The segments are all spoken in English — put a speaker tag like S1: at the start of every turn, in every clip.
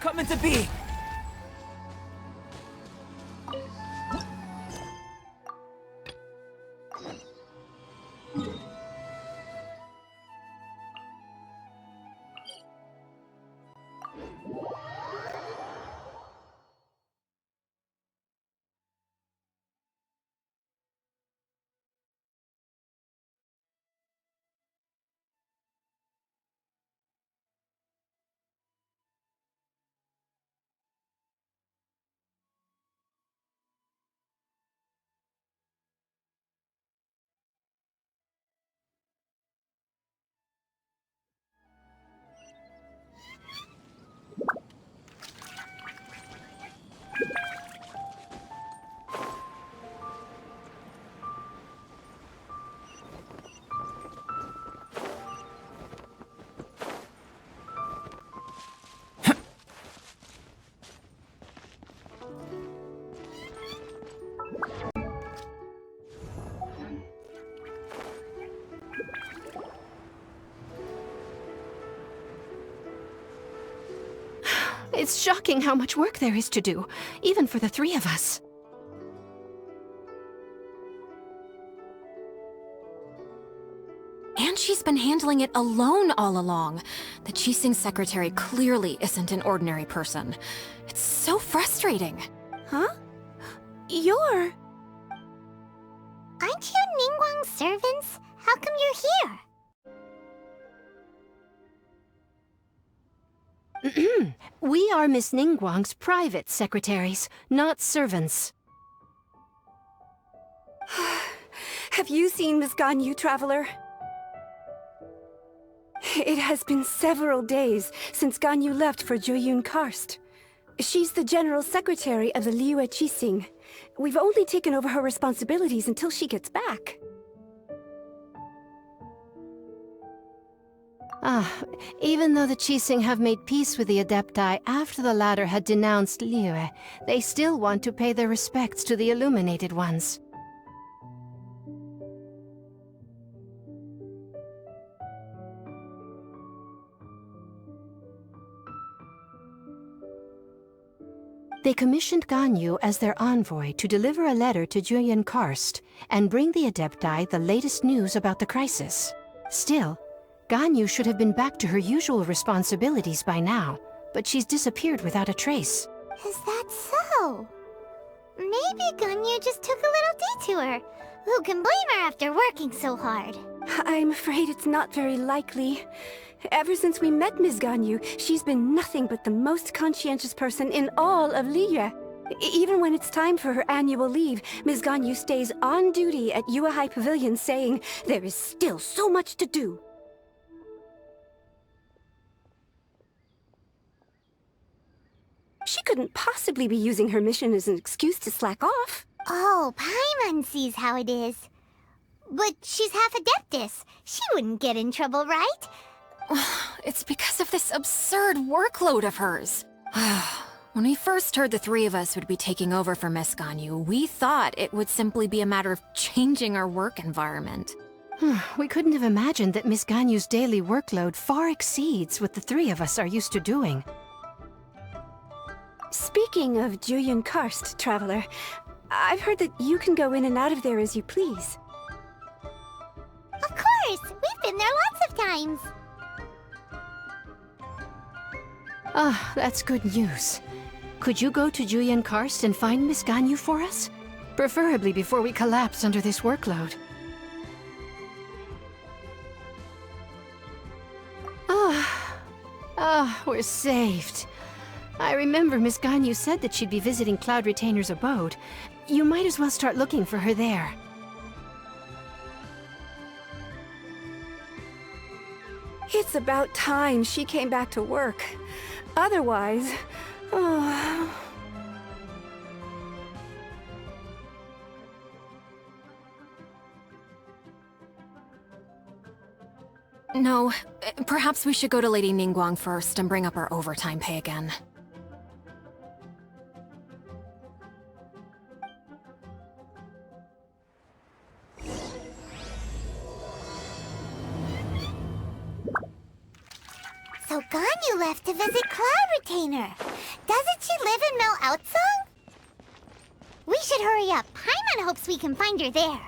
S1: come into being.
S2: It's shocking how much work there is to do, even for the three of us.
S3: And she's been handling it alone all along. The Qixing secretary clearly isn't an ordinary person. It's so frustrating.
S2: Huh? You're...
S4: Aren't you Ningguang's servants? How come you're here?
S2: We are Miss Ningguang's private secretaries, not servants.
S5: Have you seen Miss Ganyu, Traveler? It has been several days since Ganyu left for Jueyun Karst. She's the general secretary of the Liyue Qixing. We've only taken over her responsibilities until she gets back.
S2: Even though the Qixing have made peace with the Adepti after the latter had denounced Liyue, they still want to pay their respects to the Illuminated Ones. They commissioned Ganyu as their envoy to deliver a letter to Jueyun Karst and bring the Adepti the latest news about the crisis. Still, Ganyu should have been back to her usual responsibilities by now, but she's disappeared without a trace.
S4: Is that so? Maybe Ganyu just took a little detour. Who can blame her after working so hard?
S5: I'm afraid it's not very likely. Ever since we met Ms. Ganyu, she's been nothing but the most conscientious person in all of Liyue. Even when it's time for her annual leave, Ms. Ganyu stays on duty at Yuehai Pavilion saying, "There is still so much to do." She couldn't possibly be using her mission as an excuse to slack off.
S4: Oh, Paimon sees how it is. But she's half Adeptus. She wouldn't get in trouble, right?
S3: It's because of this absurd workload of hers. When we first heard the three of us would be taking over for Miss Ganyu, we thought it would simply be a matter of changing our work environment.
S2: We couldn't have imagined that Miss Ganyu's daily workload far exceeds what the three of us are used to doing.
S5: Speaking of Jueyun Karst, Traveler, I've heard that you can go in and out of there as you please.
S4: Of course! We've been there lots of times!
S2: That's good news. Could you go to Jueyun Karst and find Miss Ganyu for us? Preferably before we collapse under this workload. We're saved. I remember Miss Ganyu said that she'd be visiting Cloud Retainer's abode. You might as well start looking for her there.
S5: It's about time she came back to work. Otherwise... Oh...
S3: No, perhaps we should go to Lady Ningguang first and bring up our overtime pay again.
S4: So Ganyu left to visit Cloud Retainer. Doesn't she live in Mel Outsong? We should hurry up. Paimon hopes we can find her there.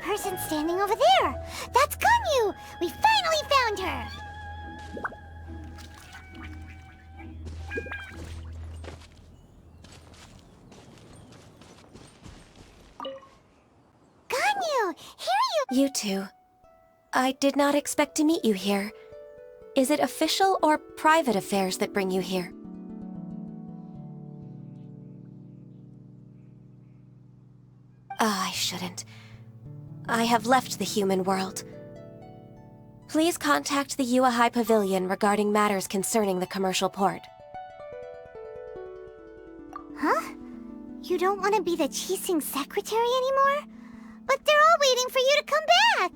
S4: Person standing over there! That's Ganyu! We finally found her! Ganyu! Here
S1: You two. I did not expect to meet you here. Is it official or private affairs that bring you here? I shouldn't. I have left the human world. Please contact the Yua High Pavilion regarding matters concerning the commercial port.
S4: Huh? You don't want to be the Qixing secretary anymore? But they're all waiting for you to come back!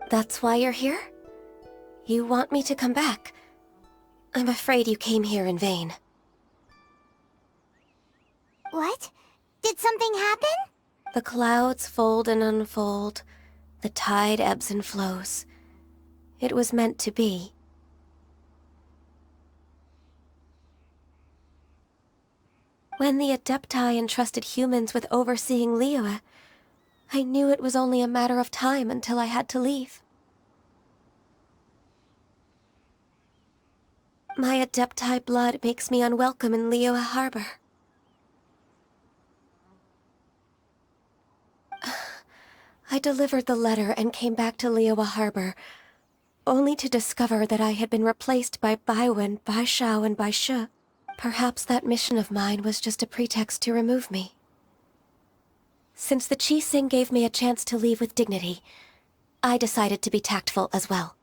S1: That's why you're here? You want me to come back? I'm afraid you came here in vain.
S4: What? Did something happen?
S1: The clouds fold and unfold. The tide ebbs and flows. It was meant to be. When the Adepti entrusted humans with overseeing Liyue, I knew it was only a matter of time until I had to leave. My Adepti blood makes me unwelcome in Liyue Harbor. I delivered the letter and came back to Liyue Harbor, only to discover that I had been replaced by Baiwen, Baishao, and Baishe. Perhaps that mission of mine was just a pretext to remove me. Since the Qixing gave me a chance to leave with dignity, I decided to be tactful as well.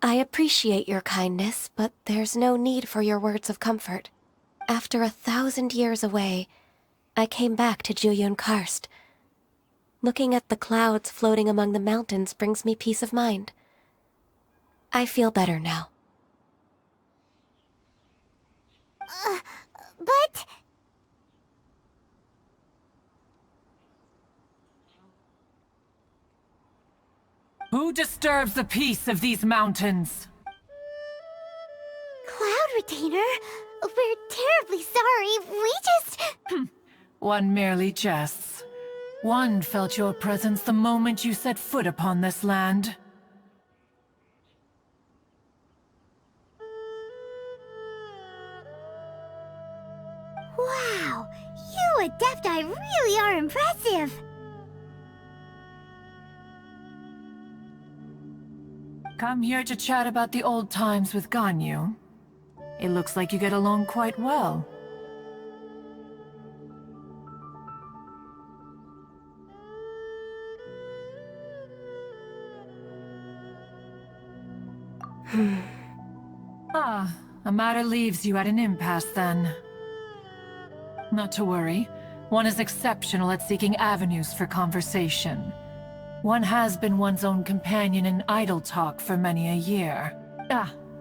S1: I appreciate your kindness, but there's no need for your words of comfort. After 1,000 years away, I came back to Jueyun Karst. Looking at the clouds floating among the mountains brings me peace of mind. I feel better now.
S4: But...
S6: Who disturbs the peace of these mountains?
S4: Cloud Retainer? We're terribly sorry. We just...
S6: One merely jests. One felt your presence the moment you set foot upon this land.
S4: Wow! You Adepti really are impressive!
S6: Come here to chat about the old times with Ganyu. It looks like you get along quite well. A matter leaves you at an impasse then. Not to worry. One is exceptional at seeking avenues for conversation. One has been one's own companion in idle talk for many a year.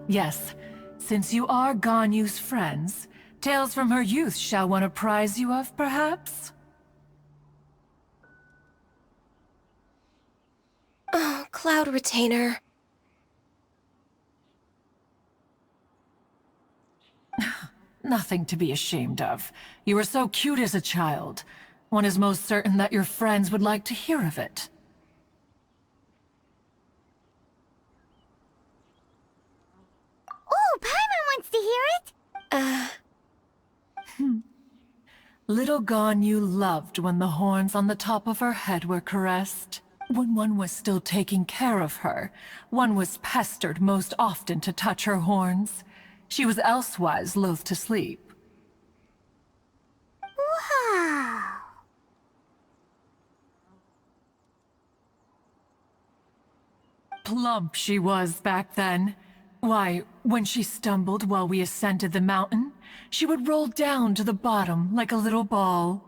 S6: Yes. Since you are Ganyu's friends, tales from her youth shall one apprise you of, perhaps?
S1: Cloud Retainer.
S6: Nothing to be ashamed of. You were so cute as a child. One is most certain that your friends would like to hear of it.
S4: Oh, Paimon wants to hear it!
S6: Little Ganyu loved when the horns on the top of her head were caressed. When one was still taking care of her, one was pestered most often to touch her horns. She was elsewise loath to sleep.
S4: Wow!
S6: Plump she was back then. Why, when she stumbled while we ascended the mountain, she would roll down to the bottom like a little ball.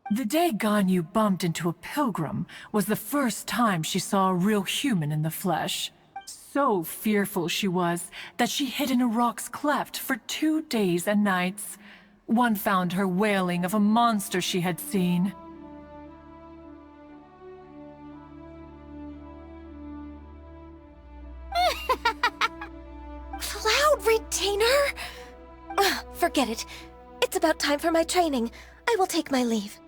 S6: The day Ganyu bumped into a pilgrim was the first time she saw a real human in the flesh. So fearful she was that she hid in a rock's cleft for 2 days and nights. One found her wailing of a monster she had seen.
S1: Cloud Retainer? Forget it. It's about time for my training. I will take my leave.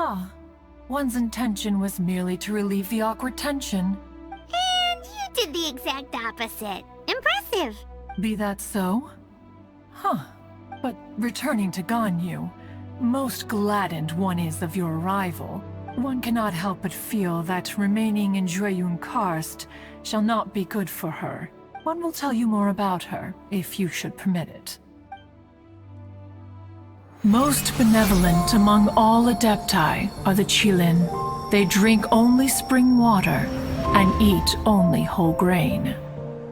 S6: Ah, one's intention was merely to relieve the awkward tension.
S4: And you did the exact opposite. Impressive!
S6: Be that so? Huh. But returning to Ganyu, most gladdened one is of your arrival. One cannot help but feel that remaining in Jueyun Karst shall not be good for her. One will tell you more about her, if you should permit it. Most benevolent among all Adepti are the Qilin. They drink only spring water and eat only whole grain.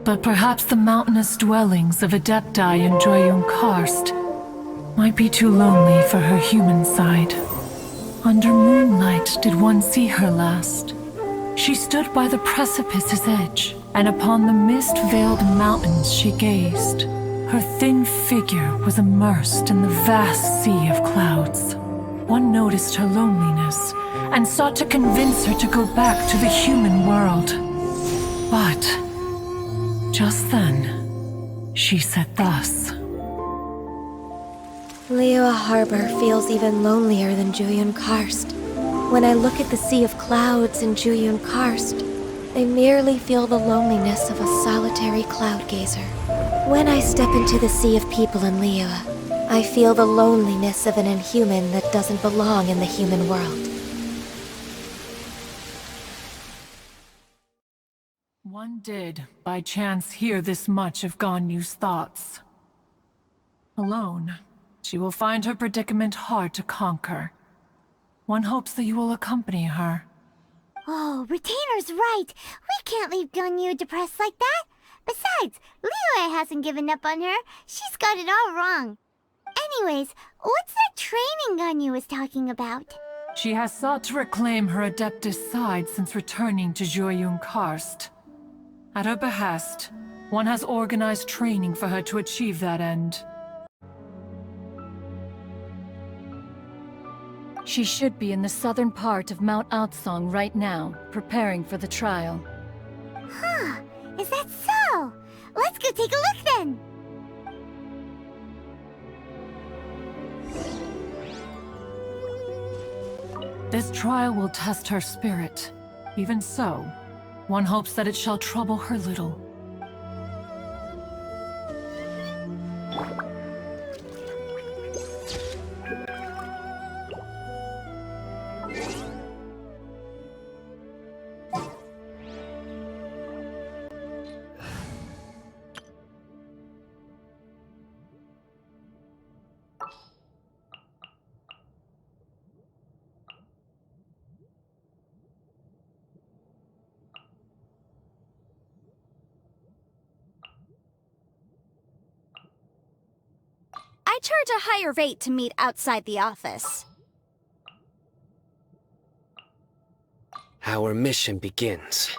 S6: But perhaps the mountainous dwellings of Adepti in Jueyun Karst might be too lonely for her human side. Under moonlight did one see her last. She stood by the precipice's edge, and upon the mist-veiled mountains she gazed. Her thin figure was immersed in the vast sea of clouds. One noticed her loneliness, and sought to convince her to go back to the human world. But just then, she said thus.
S1: Liyue Harbor feels even lonelier than Jueyun Karst. When I look at the sea of clouds in Jueyun Karst, I merely feel the loneliness of a solitary cloud gazer. When I step into the sea of people in Liyue, I feel the loneliness of an inhuman that doesn't belong in the human world.
S6: One did, by chance, hear this much of Ganyu's thoughts. Alone, she will find her predicament hard to conquer. One hopes that you will accompany her.
S4: Oh, Retainer's right. We can't leave Ganyu depressed like that. Besides, Liyue hasn't given up on her. She's got it all wrong. Anyways, what's that training Ganyu was talking about?
S6: She has sought to reclaim her Adeptus side since returning to Jueyun Karst. At her behest, one has organized training for her to achieve that end.
S7: She should be in the southern part of Mount Aotsong right now, preparing for the trial.
S4: Huh, is that so? Let's go take a look then!
S6: This trial will test her spirit. Even so, one hopes that it shall trouble her little.
S8: I charge a higher rate to meet outside the office.
S9: Our mission begins.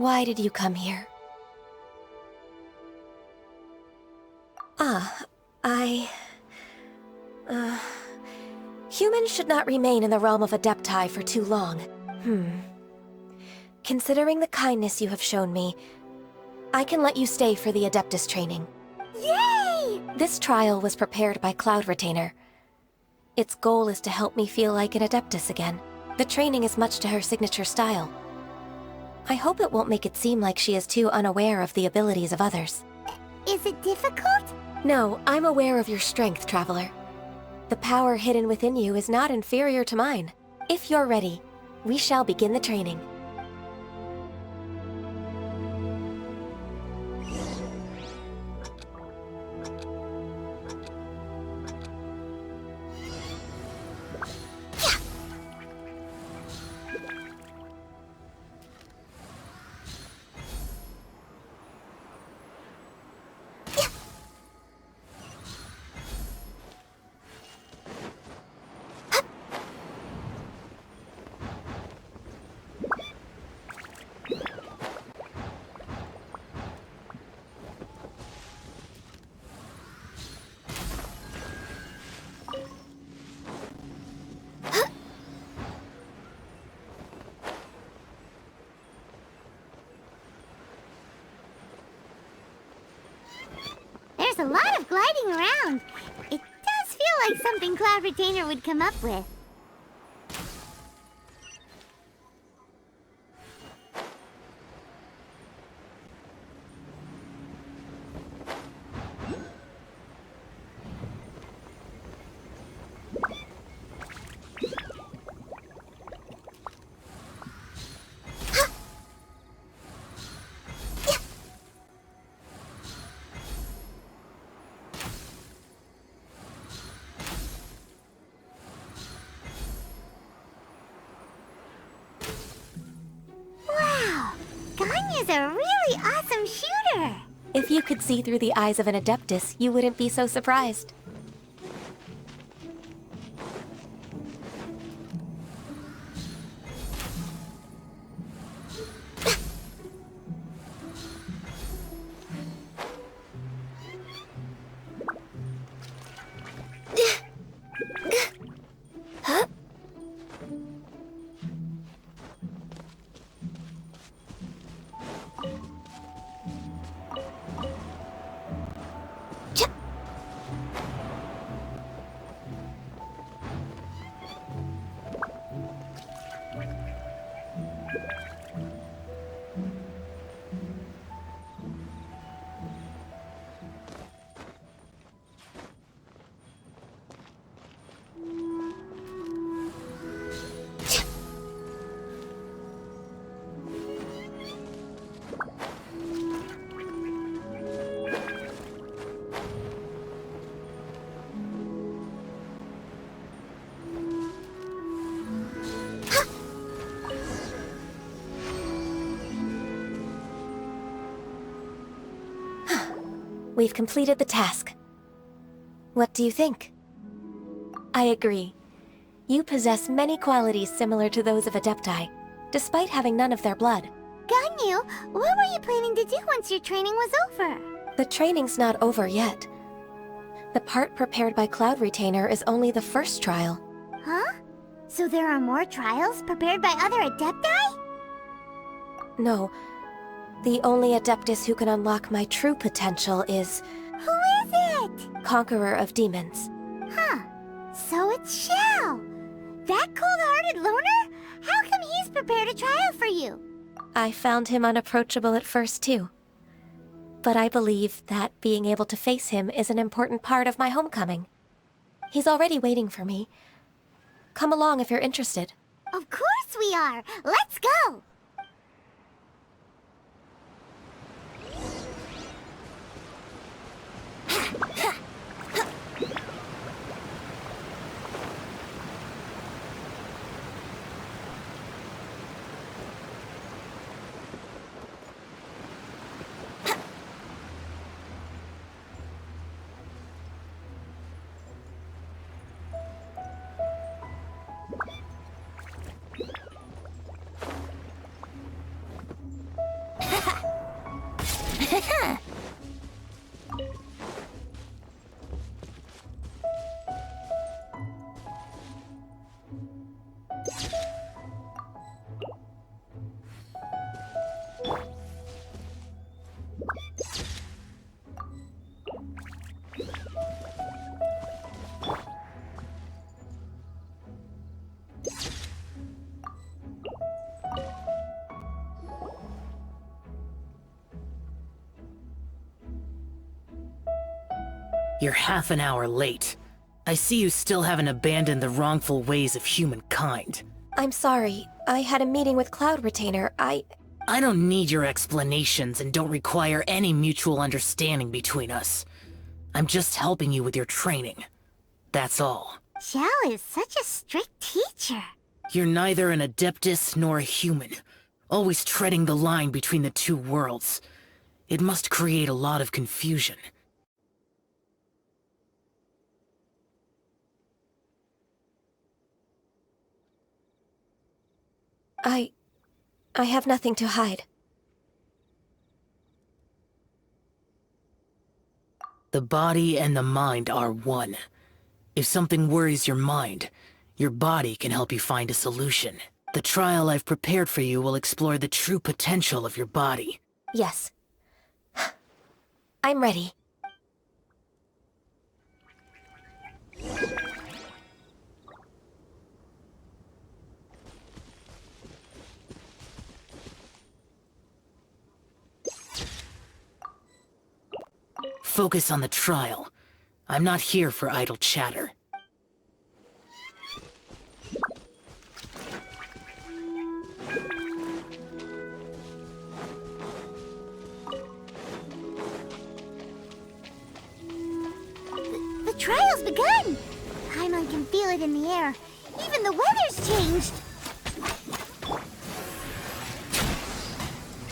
S1: Why did you come here? Humans should not remain in the realm of Adepti for too long. Considering the kindness you have shown me, I can let you stay for the Adeptus training.
S4: Yay!
S1: This trial was prepared by Cloud Retainer. Its goal is to help me feel like an Adeptus again. The training is much to her signature style. I hope it won't make it seem like she is too unaware of the abilities of others.
S4: Is it difficult?
S1: No, I'm aware of your strength, Traveler. The power hidden within you is not inferior to mine. If you're ready, we shall begin the training.
S4: There's a lot of gliding around. It does feel like something Cloud Retainer would come up with. Ganyu's a really awesome shooter!
S1: If you could see through the eyes of an Adeptus, you wouldn't be so surprised. We've completed the task. What do you think? I agree. You possess many qualities similar to those of Adepti, despite having none of their blood.
S4: Ganyu, what were you planning to do once your training was over?
S1: The training's not over yet. The part prepared by Cloud Retainer is only the first trial.
S4: Huh? So there are more trials prepared by other Adepti?
S1: No. The only Adeptus who can unlock my true potential is...
S4: Who is it?
S1: Conqueror of Demons.
S4: Huh. So it's Shao. That cold-hearted loner? How come he's prepared a trial for you?
S1: I found him unapproachable at first, too. But I believe that being able to face him is an important part of my homecoming. He's already waiting for me. Come along if you're interested.
S4: Of course we are! Let's go!
S9: You're half an hour late. I see you still haven't abandoned the wrongful ways of humankind.
S1: I'm sorry. I had a meeting with Cloud Retainer. I
S9: don't need your explanations and don't require any mutual understanding between us. I'm just helping you with your training. That's all.
S4: Xiao is such a strict teacher.
S9: You're neither an Adeptus nor a human, always treading the line between the two worlds. It must create a lot of confusion.
S1: I have nothing to hide.
S9: The body and the mind are one. If something worries your mind, your body can help you find a solution. The trial I've prepared for you will explore the true potential of your body.
S1: Yes. I'm ready.
S9: Focus on the trial. I'm not here for idle chatter.
S4: The trial's begun! Paimon can feel it in the air. Even the weather's changed.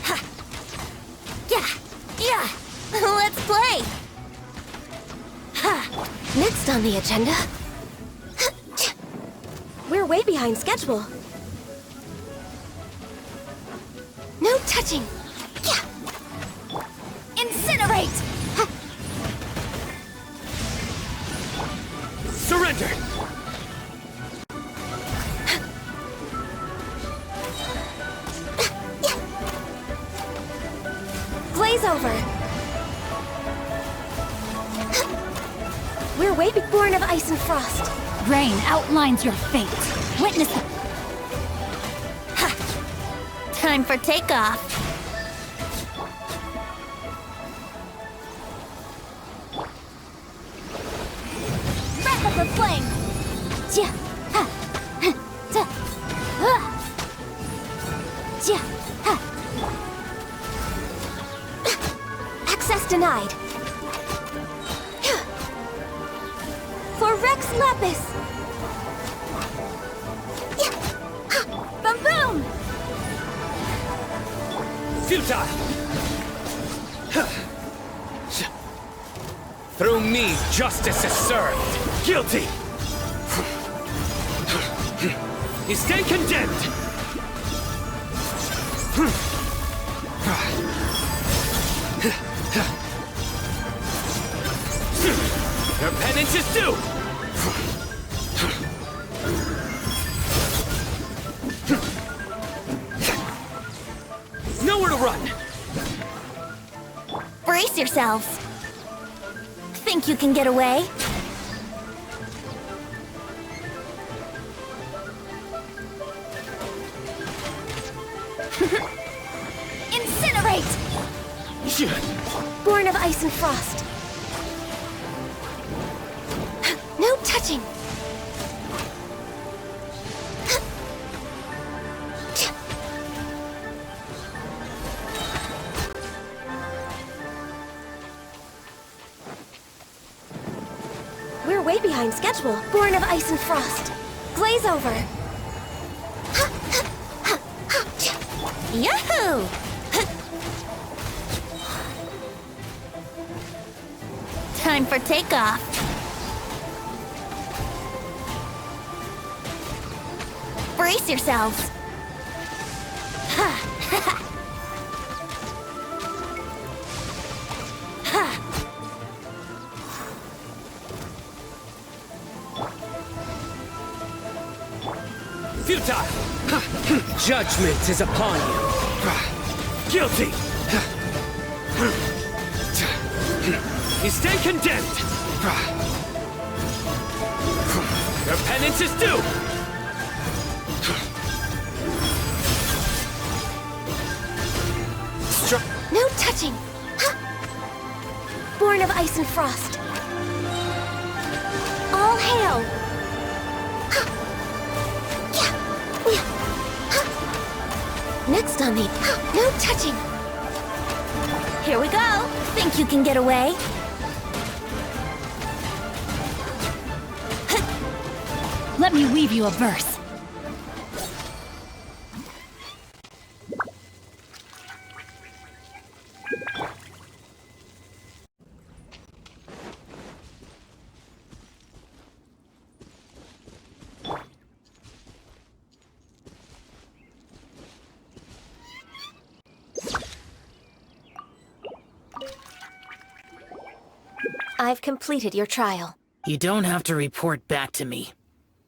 S8: Ha! Yeah! Yeah! Let's play!
S1: Ha! Next on the agenda... We're way behind schedule. No touching! Yeah!
S8: Incinerate!
S10: Surrender!
S1: Glaze over! We're way born of ice and frost.
S8: Rain outlines your fate. Witness the... Ha! Time for takeoff. Wrap up the flame. Ja, ha, ha, ta, ha. Ja, ha.
S1: Access denied. For Rex Lapis!
S8: Boom boom!
S10: Futile! Through me, justice is served. Guilty! You stay condemned! Your penance is due! Nowhere to run!
S8: Brace yourselves. Think you can get away? Incinerate!
S1: Born of ice and frost. No touching! We're way behind schedule. Born of ice and frost. Glaze over.
S8: Yahoo! Time for takeoff. Brace yourselves. Ha! Ha! Ha!
S10: Futile! Judgment is upon you. Guilty! You stay condemned! Your penance is due!
S1: No touching! Born of ice and frost.
S4: All hail!
S1: Next on me. No touching.
S8: Here we go. Think you can get away?
S7: Let me weave you a verse.
S1: I've completed your trial.
S9: You don't have to report back to me.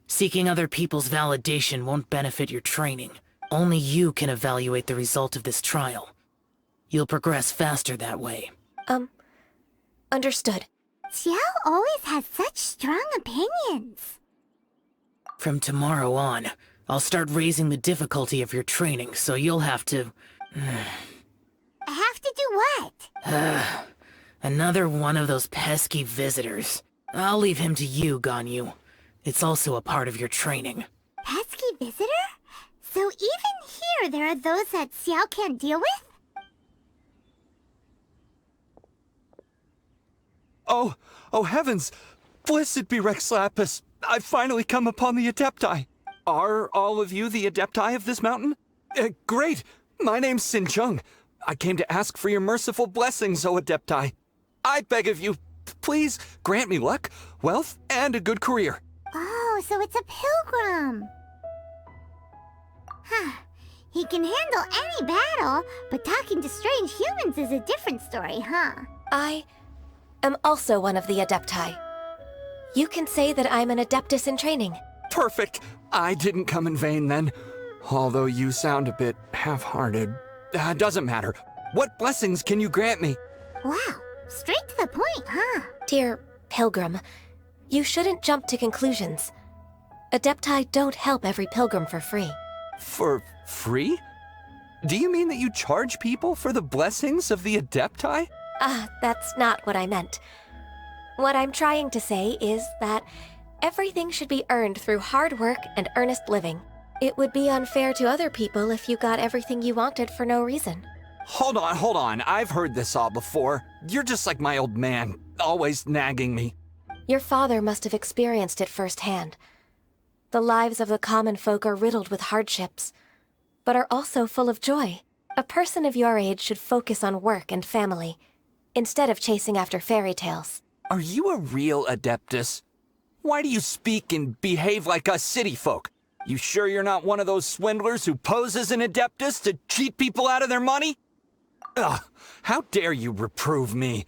S9: Seeking other people's validation won't benefit your training. Only you can evaluate the result of this trial. You'll progress faster that way.
S1: Understood.
S4: Xiao always has such strong opinions.
S9: From tomorrow on, I'll start raising the difficulty of your training, so you'll have to...
S4: Have to do what?
S9: Another one of those pesky visitors. I'll leave him to you, Ganyu. It's also a part of your training.
S4: Pesky visitor? So even here there are those that Xiao can't deal with?
S10: Oh heavens! Blessed be Rex Lapis! I've finally come upon the Adepti! Are all of you the Adepti of this mountain? Great! My name's Sin Chung. I came to ask for your merciful blessings, O Adepti. I beg of you, please grant me luck, wealth, and a good career.
S4: Oh, so it's a pilgrim. He can handle any battle, but talking to strange humans is a different story, huh?
S1: I am also one of the Adepti. You can say that I'm an Adeptus in training.
S10: Perfect! I didn't come in vain then. Although you sound a bit half-hearted. Doesn't matter. What blessings can you grant me?
S4: Wow, straight to the point, huh?
S1: Dear Pilgrim, you shouldn't jump to conclusions. Adepti don't help every pilgrim for free.
S10: For free? Do you mean that you charge people for the blessings of the Adepti?
S1: That's not what I meant. What I'm trying to say is that everything should be earned through hard work and earnest living. It would be unfair to other people if you got everything you wanted for no reason.
S10: Hold on. I've heard this all before. You're just like my old man, always nagging me.
S1: Your father must have experienced it firsthand. The lives of the common folk are riddled with hardships, but are also full of joy. A person of your age should focus on work and family, instead of chasing after fairy tales.
S10: Are you a real Adeptus? Why do you speak and behave like us city folk? You sure you're not one of those swindlers who pose as an Adeptus to cheat people out of their money? Ugh, how dare you reprove me?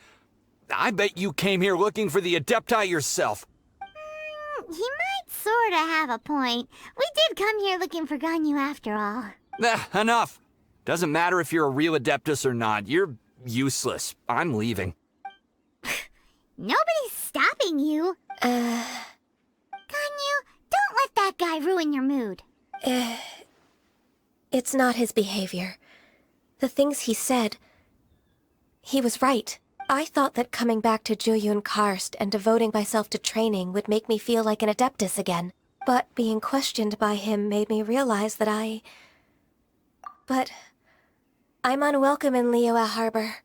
S10: I bet you came here looking for the Adepti yourself.
S4: He might sorta have a point. We did come here looking for Ganyu after all.
S10: Enough. Doesn't matter if you're a real Adeptus or not. You're useless. I'm leaving.
S4: Nobody's stopping you. Ganyu, don't let that guy ruin your mood.
S1: It's not his behavior. The things he said... He was right. I thought that coming back to Jueyun Karst and devoting myself to training would make me feel like an Adeptus again. But being questioned by him made me realize that But I'm unwelcome in Liyue Harbor.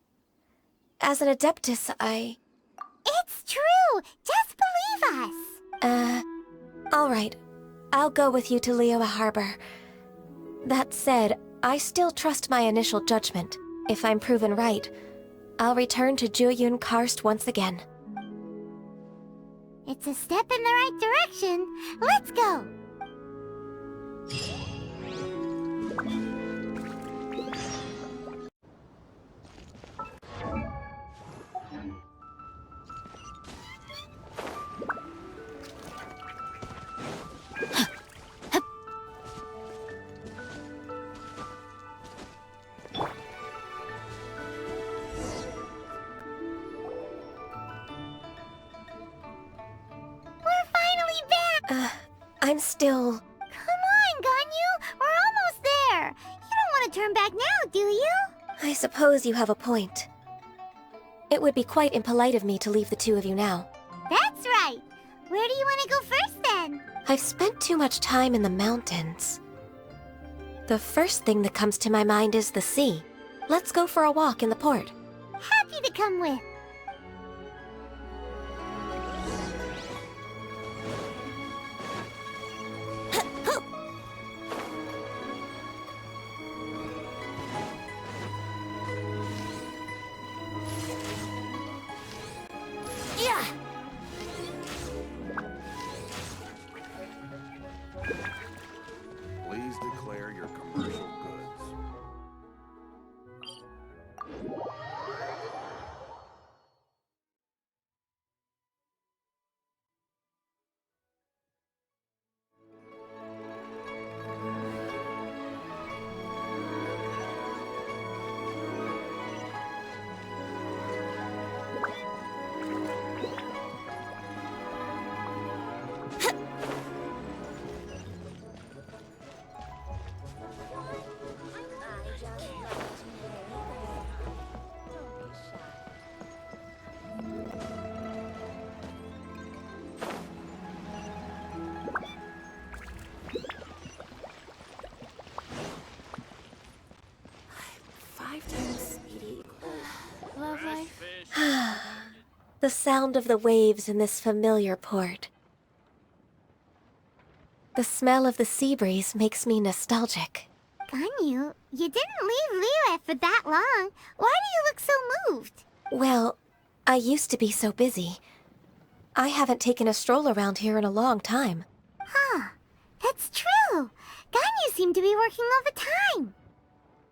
S1: As an Adeptus,
S4: It's true! Just believe us!
S1: Alright. I'll go with you to Liyue Harbor. That said, I still trust my initial judgment. If I'm proven right, I'll return to Jueyun Karst once again.
S4: It's a step in the right direction. Let's go!
S1: I'm still...
S4: Come on, Ganyu! We're almost there! You don't want to turn back now, do you?
S1: I suppose you have a point. It would be quite impolite of me to leave the two of you now.
S4: That's right! Where do you want to go first, then?
S1: I've spent too much time in the mountains. The first thing that comes to my mind is the sea. Let's go for a walk in the port.
S4: Happy to come with.
S3: Yeah!
S11: Please declare your commercial goods.
S4: Love life.
S1: The sound of the waves in this familiar port. The smell of the sea breeze makes me nostalgic.
S4: Ganyu, you didn't leave Liyue for that long. Why do you look so moved?
S1: Well, I used to be so busy. I haven't taken a stroll around here in a long time.
S4: Huh. That's true. Ganyu seemed to be working all the time.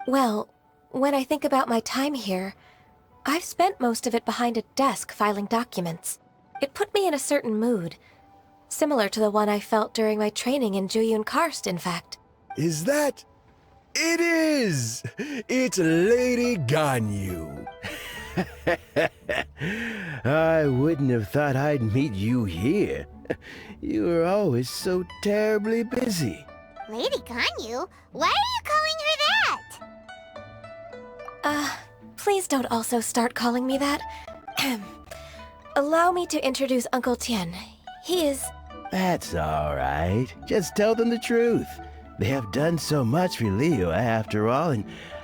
S1: Well, when I think about my time here, I've spent most of it behind a desk filing documents. It put me in a certain mood, similar to the one I felt during my training in Jueyun Karst, in fact.
S12: Is that? It is! It's Lady Ganyu. I wouldn't have thought I'd meet you here. You were always so terribly busy.
S4: Lady Ganyu? Why are you calling her that?
S1: Please don't also start calling me that. Allow me to introduce Uncle Tien. He is...
S12: That's all right. Just tell them the truth. They have done so much for Liyue after all, and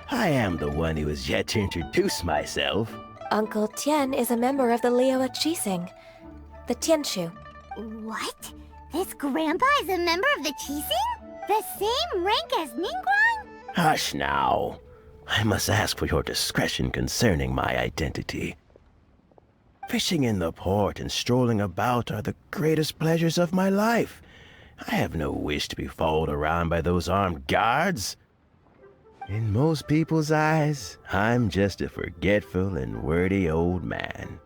S12: I am the one who has yet to introduce myself.
S1: Uncle Tien is a member of the Liyue Qixing, the Tianshu.
S4: What? This grandpa is a member of the Qixing? The same rank as Ningguang?
S12: Hush now. I must ask for your discretion concerning my identity. Fishing in the port and strolling about are the greatest pleasures of my life. I have no wish to be followed around by those armed guards. In most people's eyes, I'm just a forgetful and wordy old man.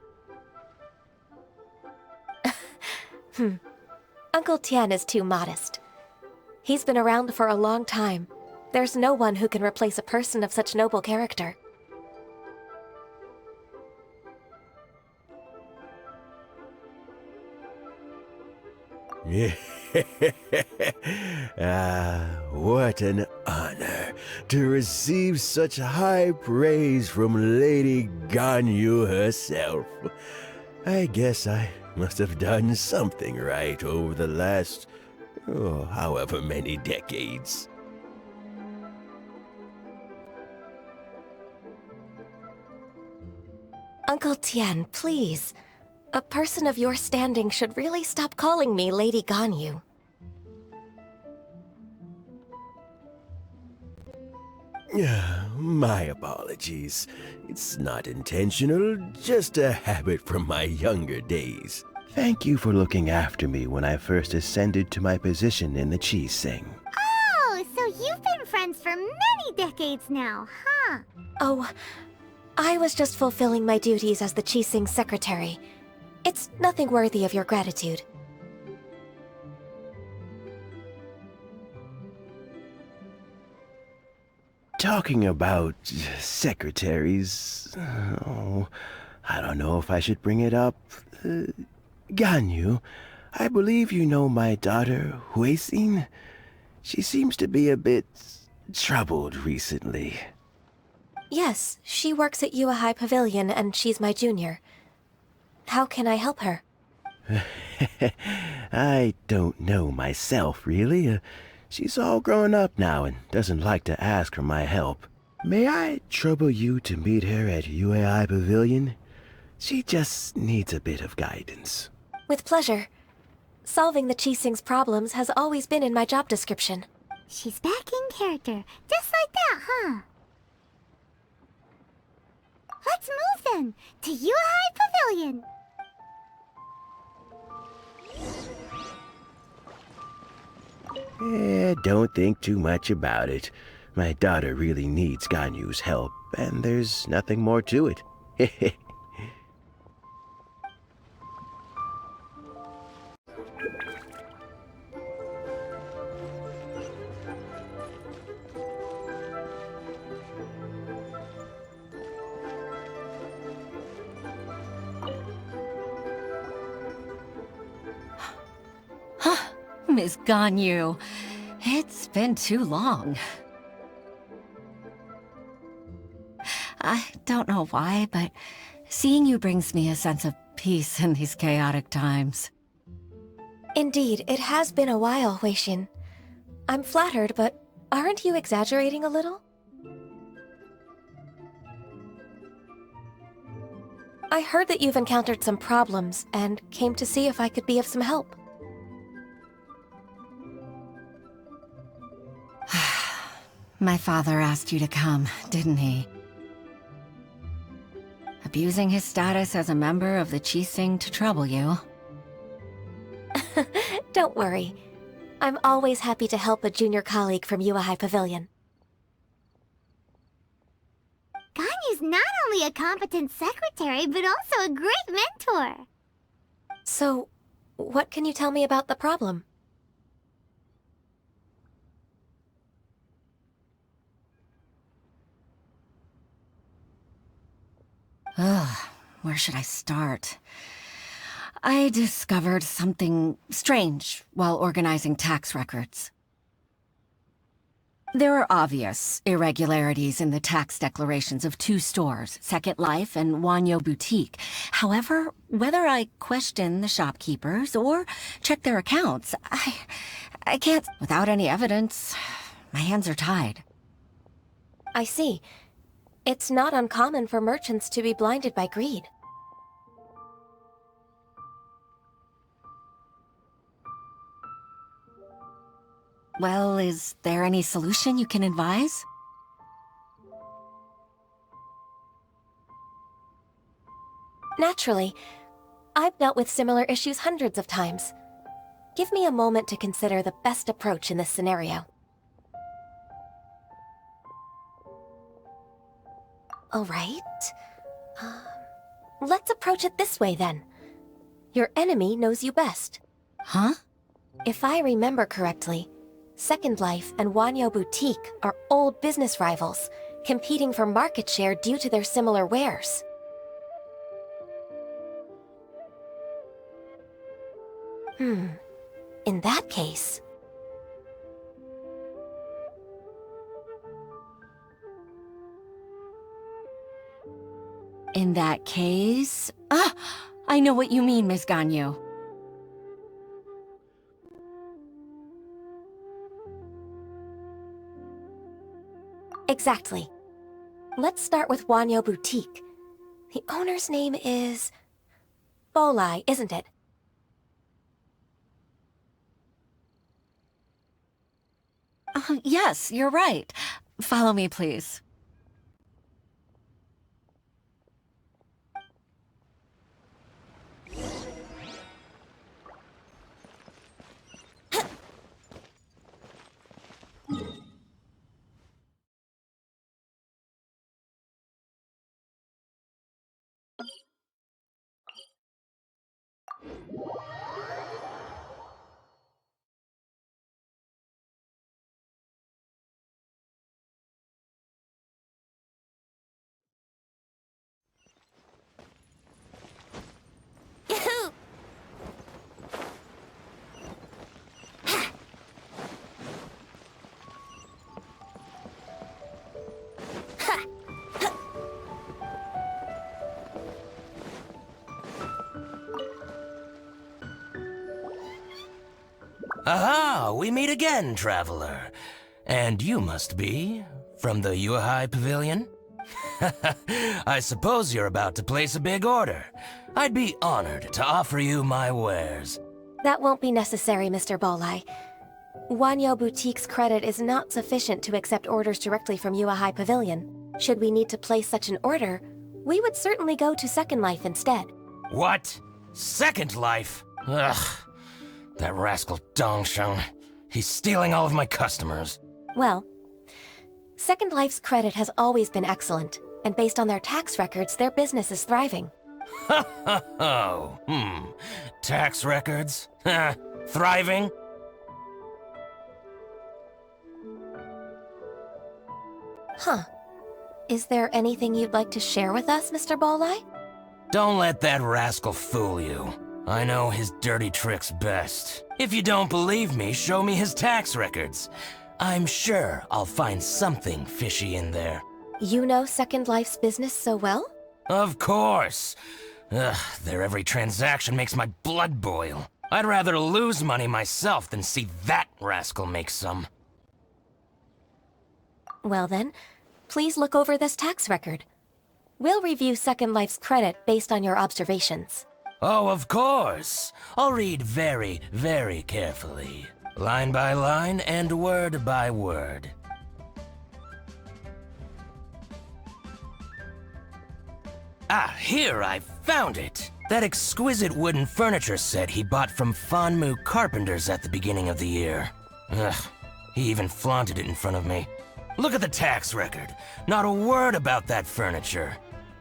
S1: Uncle Tien is too modest. He's been around for a long time. There's no one who can replace a person of such noble character.
S12: What an honor to receive such high praise from Lady Ganyu herself. I guess I must have done something right over the last, however many decades.
S1: Uncle Tien, please. A person of your standing should really stop calling me Lady Ganyu.
S12: My apologies. It's not intentional, just a habit from my younger days. Thank you for looking after me when I first ascended to my position in the Qixing.
S4: Oh, so you've been friends for many decades now, huh?
S1: Oh, I was just fulfilling my duties as the Qixing secretary. It's nothing worthy of your gratitude.
S12: Talking about secretaries, I don't know if I should bring it up. Ganyu, I believe you know my daughter, Huixin. She seems to be a bit troubled recently.
S1: Yes, she works at Yuehai Pavilion and she's my junior. How can I help her?
S12: I don't know myself, really. She's all grown up now and doesn't like to ask for my help. May I trouble you to meet her at UAI Pavilion? She just needs a bit of guidance.
S1: With pleasure. Solving the Qixing's problems has always been in my job description.
S4: She's back in character, just like that, huh? Let's move then, to UAI Pavilion.
S12: Don't think too much about it. My daughter really needs Ganyu's help, and there's nothing more to it.
S7: Miss Ganyu, it's been too long. I don't know why, but seeing you brings me a sense of peace in these chaotic times.
S1: Indeed, it has been a while, Huixin. I'm flattered, but aren't you exaggerating a little? I heard that you've encountered some problems and came to see if I could be of some help.
S7: My father asked you to come, didn't he? Abusing his status as a member of the Qixing to trouble you.
S1: Don't worry. I'm always happy to help a junior colleague from UAI Pavilion.
S4: Ganyu's not only a competent secretary, but also a great mentor.
S1: So, what can you tell me about the problem?
S7: Ugh, where should I start? I discovered something strange while organizing tax records. There are obvious irregularities in the tax declarations of two stores, Second Life and Wanyo Boutique. However, whether I question the shopkeepers or check their accounts, I can't. Without any evidence, my hands are tied.
S1: I see. It's not uncommon for merchants to be blinded by greed.
S7: Well, is there any solution you can advise?
S1: Naturally. I've dealt with similar issues hundreds of times. Give me a moment to consider the best approach in this scenario. All right. Let's approach it this way, then. Your enemy knows you best.
S7: Huh?
S1: If I remember correctly, Second Life and Wanyo Boutique are old business rivals, competing for market share due to their similar wares. In that case...
S7: In that case... I know what you mean, Miss Ganyu.
S1: Exactly. Let's start with Wanyo Boutique. The owner's name is... Bolai, isn't it?
S7: Yes, you're right. Follow me, please.
S13: Aha, we meet again, traveler. And you must be from the Yuehai Pavilion? I suppose you're about to place a big order. I'd be honored to offer you my wares.
S1: That won't be necessary, Mr. Bolai. Wanyo Boutique's credit is not sufficient to accept orders directly from Yuehai Pavilion. Should we need to place such an order, we would certainly go to Second Life instead.
S13: What? Second Life? Ugh. That rascal Dongsheng. He's stealing all of my customers.
S1: Well, Second Life's credit has always been excellent, and based on their tax records, their business is thriving.
S13: Tax records? Thriving?
S1: Huh. Is there anything you'd like to share with us, Mr. Bolai?
S13: Don't let that rascal fool you. I know his dirty tricks best. If you don't believe me, show me his tax records. I'm sure I'll find something fishy in there.
S1: You know Second Life's business so well?
S13: Of course. Ugh, their every transaction makes my blood boil. I'd rather lose money myself than see that rascal make some.
S1: Well then, please look over this tax record. We'll review Second Life's credit based on your observations.
S13: Oh, of course. I'll read very, very carefully. Line by line and word by word. Ah, here, I found it. That exquisite wooden furniture set he bought from Fanmu Carpenters at the beginning of the year. Ugh, he even flaunted it in front of me. Look at the tax record. Not a word about that furniture.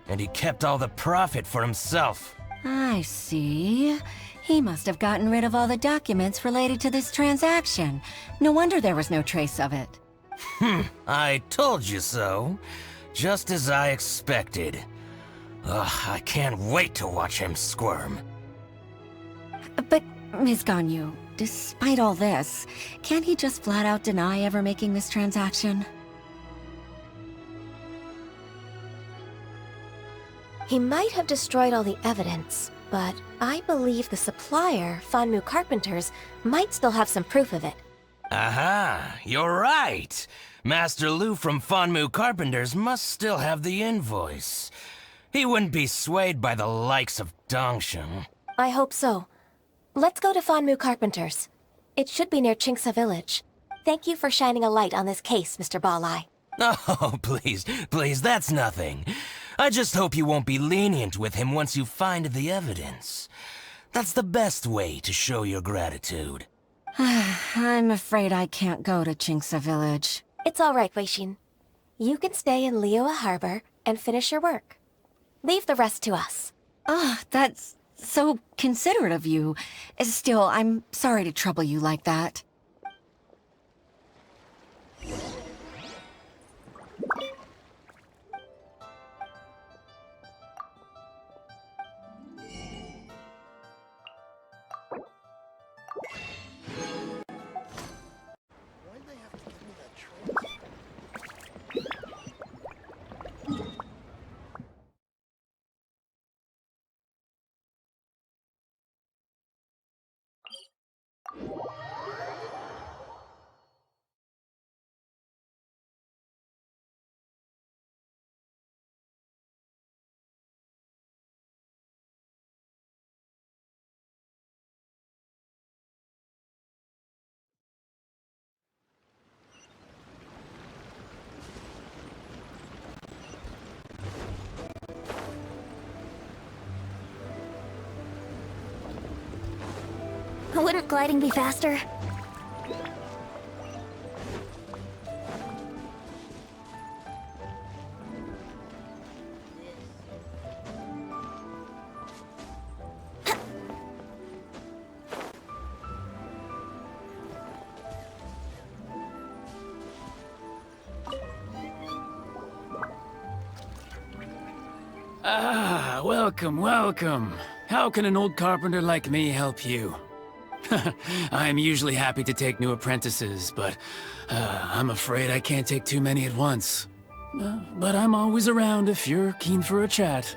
S13: And he kept all the profit for himself.
S7: I see. He must have gotten rid of all the documents related to this transaction. No wonder there was no trace of it.
S13: I told you so. Just as I expected. Ugh, I can't wait to watch him squirm.
S7: But, Ms. Ganyu, despite all this, can't he just flat out deny ever making this transaction?
S1: He might have destroyed all the evidence, but I believe the supplier, Fanmu Carpenters, might still have some proof of it.
S13: Aha, you're right. Master Lu from Fanmu Carpenters must still have the invoice. He wouldn't be swayed by the likes of Dongsheng.
S1: I hope so. Let's go to Fanmu Carpenters. It should be near Qingsa Village. Thank you for shining a light on this case, Mr. Balai.
S13: Oh, please, that's nothing. I just hope you won't be lenient with him once you find the evidence. That's the best way to show your gratitude.
S7: I'm afraid I can't go to Qingsa Village.
S1: It's all right, Weixin. You can stay in Liyue Harbor and finish your work. Leave the rest to us.
S7: Oh, that's so considerate of you. Still, I'm sorry to trouble you like that.
S4: Wouldn't gliding be faster?
S14: Ah, welcome. How can an old carpenter like me help you? I'm usually happy to take new apprentices, but I'm afraid I can't take too many at once. But I'm always around if you're keen for a chat.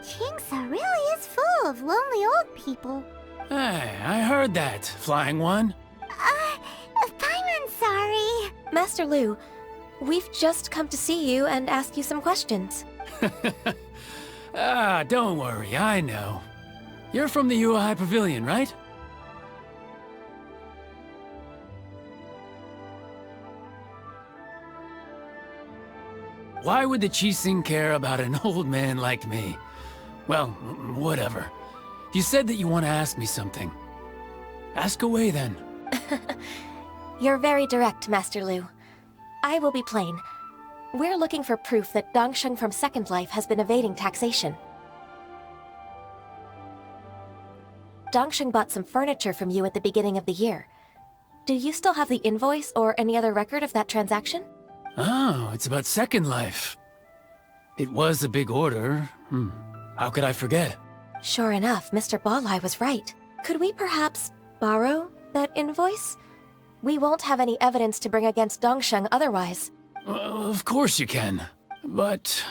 S4: Kingsa really is full of lonely old people.
S14: Hey, I heard that, Flying One.
S4: Paimon's sorry.
S1: Master Lu, we've just come to see you and ask you some questions.
S14: Don't worry, I know. You're from the UI Pavilion, right? Why would the Qixing care about an old man like me? Well, whatever. You said that you want to ask me something. Ask away, then.
S1: You're very direct, Master Lu. I will be plain. We're looking for proof that Dongsheng from Second Life has been evading taxation. Dongsheng bought some furniture from you at the beginning of the year. Do you still have the invoice or any other record of that transaction?
S14: Oh, it's about Second Life. It was a big order. How could I forget?
S1: Sure enough, Mr. Balai was right. Could we perhaps borrow that invoice? We won't have any evidence to bring against Dongsheng otherwise.
S14: Of course you can. But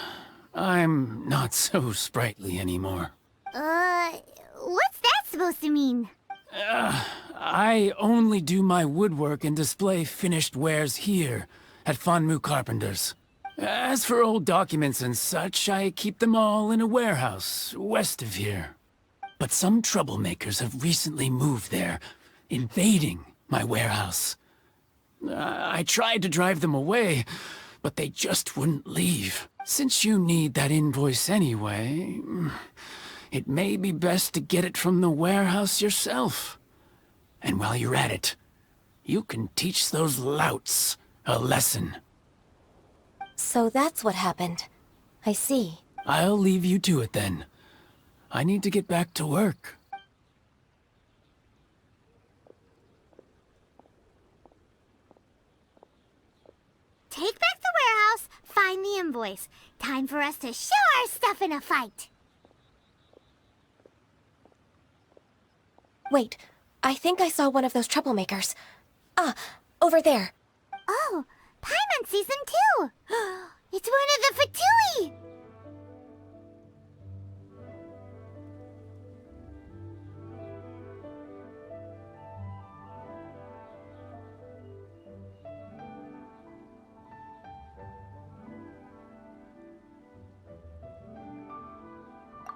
S14: I'm not so sprightly anymore.
S4: What's that supposed to mean?
S14: I only do my woodwork and display finished wares here at Fanmu Carpenter's. As for old documents and such, I keep them all in a warehouse west of here. But some troublemakers have recently moved there, invading my warehouse. I tried to drive them away, but they just wouldn't leave. Since you need that invoice anyway, it may be best to get it from the warehouse yourself. And while you're at it, you can teach those louts a lesson.
S1: So that's what happened. I see.
S14: I'll leave you to it then. I need to get back to work.
S4: Take back the warehouse, find the invoice. Time for us to show our stuff in a fight.
S1: Wait, I think I saw one of those troublemakers. Ah, over there.
S4: Oh, Paimon sees them too! It's one of the Fatui!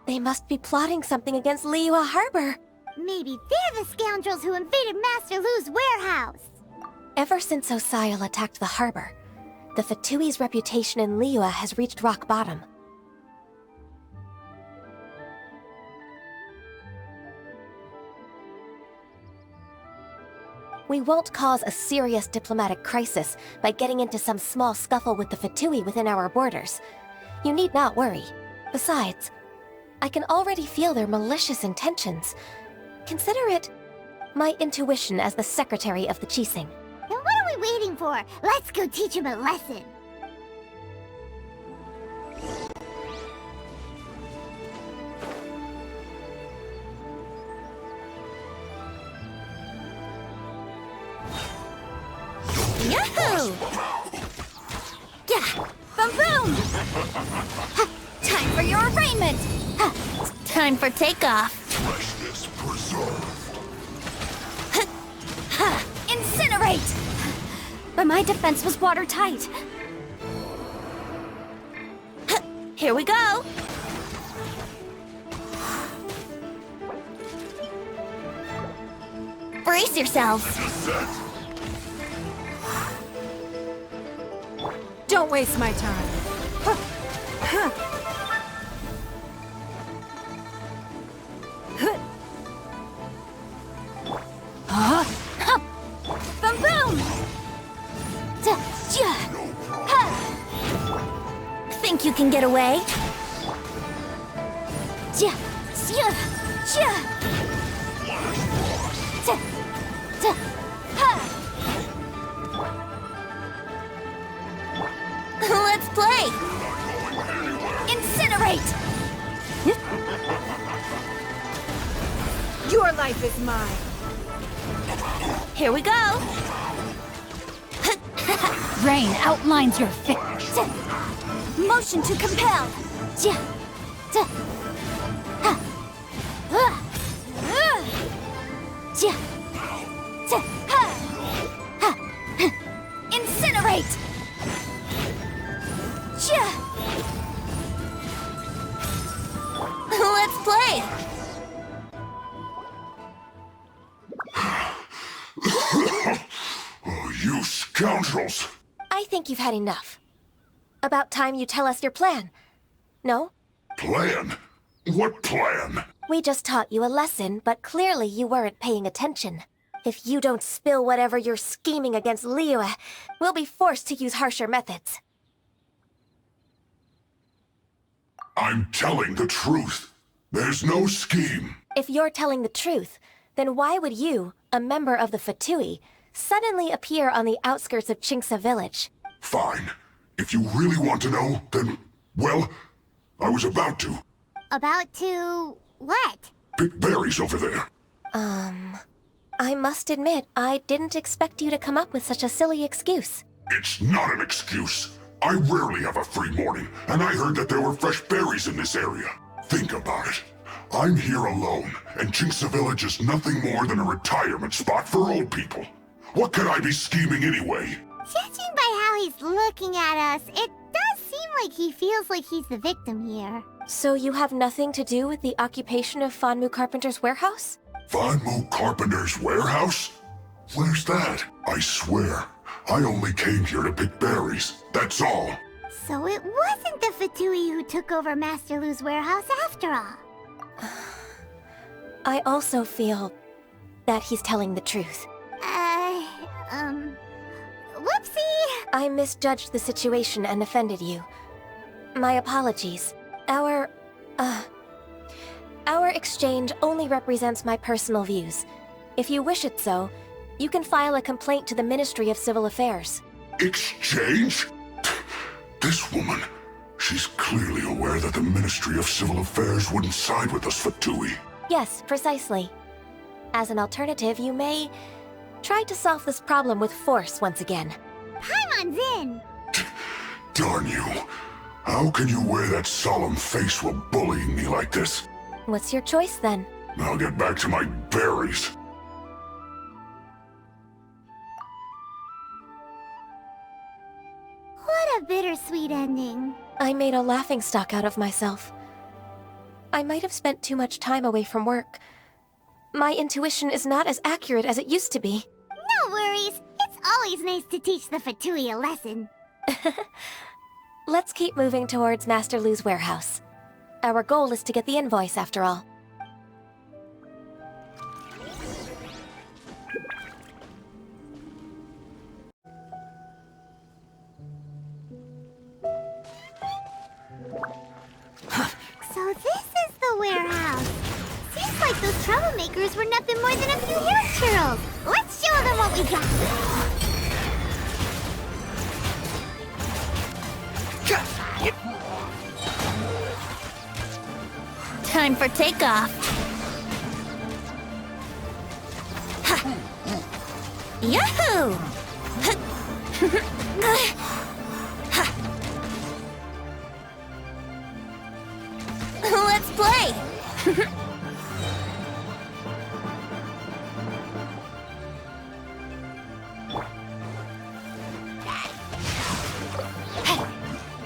S1: They must be plotting something against Liyue Harbor.
S4: Maybe they're the scoundrels who invaded Master Lu's warehouse.
S1: Ever since Osial attacked the harbor, the Fatui's reputation in Liyue has reached rock bottom. We won't cause a serious diplomatic crisis by getting into some small scuffle with the Fatui within our borders. You need not worry. Besides, I can already feel their malicious intentions. Consider it my intuition as the secretary of the Qixing.
S4: Then what are we waiting for? Let's go teach him a lesson.
S8: Yahoo! Yeah! Boom boom! Ha! Time for your arraignment! Ha! Time for takeoff!
S11: Freshness preserved.
S8: Ha! Incinerate! But my defense was watertight. Ha! Here we go! Brace yourselves!
S5: Don't waste my time.
S8: Boom boom! Think you can get away? Let's play! Incinerate!
S5: Your life is mine.
S8: Here we go!
S15: Rain outlines your fate.
S8: Motion to compel! play!
S11: Oh, you scoundrels!
S1: I think you've had enough. About time you tell us your plan. No?
S11: Plan? What plan?
S1: We just taught you a lesson, but clearly you weren't paying attention. If you don't spill whatever you're scheming against Liyue, we'll be forced to use harsher methods.
S11: I'm telling the truth. There's no scheme.
S1: If you're telling the truth, then why would you, a member of the Fatui, suddenly appear on the outskirts of Chinksa village?
S11: Fine. If you really want to know, then, well, I was about to.
S4: About to... what?
S11: Pick berries over there.
S1: I must admit, I didn't expect you to come up with such a silly excuse.
S11: It's not an excuse. I rarely have a free morning, and I heard that there were fresh berries in this area. Think about it. I'm here alone, and Chinksa Village is nothing more than a retirement spot for old people. What could I be scheming anyway?
S4: Judging by how he's looking at us, it does seem like he feels like he's the victim here.
S1: So you have nothing to do with the occupation of Fanmu Carpenter's warehouse?
S11: Fanmu Carpenter's warehouse? Where's that? I swear, I only came here to pick berries, that's all.
S4: So it wasn't the Fatui who took over Master Lu's warehouse after all.
S1: I also feel that he's telling the truth.
S4: Whoopsie!
S1: I misjudged the situation and offended you. My apologies. Our exchange only represents my personal views. If you wish it so, you can file a complaint to the Ministry of Civil Affairs.
S11: Exchange? This woman, she's clearly aware that the Ministry of Civil Affairs wouldn't side with us Fatui.
S1: Yes, precisely. As an alternative, you may try to solve this problem with force once again.
S4: Paimon's in!
S11: Darn you. How can you wear that solemn face while bullying me like this?
S1: What's your choice then?
S11: I'll get back to my berries.
S4: What a bittersweet ending.
S1: I made a laughingstock out of myself. I might have spent too much time away from work. My intuition is not as accurate as it used to be.
S4: No worries. It's always nice to teach the Fatui a lesson.
S1: Let's keep moving towards Master Lu's warehouse. Our goal is to get the invoice, after all.
S4: So this is the warehouse. Seems like those troublemakers were nothing more than a few hill churls. Let's show them what we got.
S8: Time for takeoff. Ha. Yahoo! Let's play!